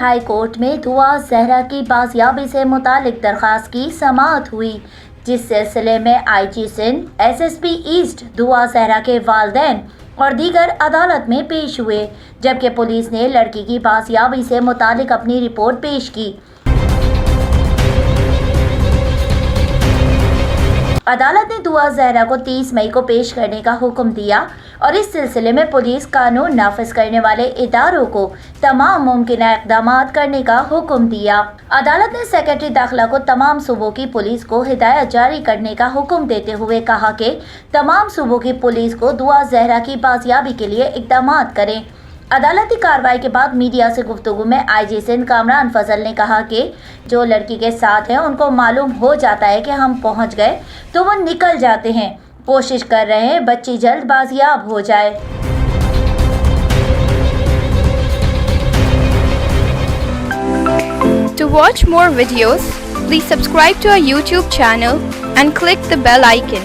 High court میں دعا زہرا کی بازیابی سے متعلق درخواست کی سماعت ہوئی، جس سلسلے میں I G Sindh, S S P east, Dua Zahra کے والدین اور دیگر عدالت میں پیش ہوئے، جبکہ پولیس نے لڑکی کی بازیابی سے متعلق اپنی رپورٹ پیش کی۔ عدالت نے دعا زہرا کو 30 مئی کو پیش کرنے کا حکم دیا اور اس سلسلے میں پولیس قانون نافذ کرنے والے اداروں کو تمام ممکنہ اقدامات کرنے کا حکم دیا۔ عدالت نے سیکرٹری داخلہ کو تمام صوبوں کی پولیس کو ہدایت جاری کرنے کا حکم دیتے ہوئے کہا کہ تمام صوبوں کی پولیس کو دعا زہرا کی بازیابی کے لیے اقدامات کریں۔ عدالتی کارروائی کے بعد میڈیا سے گفتگو میں آئی جی سندھ کامران فضل نے کہا کہ جو لڑکی کے ساتھ ہیں ان کو معلوم ہو جاتا ہے کہ ہم پہنچ گئے تو وہ نکل جاتے ہیں، کوشش کر رہے ہیں بچی جلد بازیاب ہو جائے۔ To watch more videos, please subscribe to our YouTube channel and click the bell icon.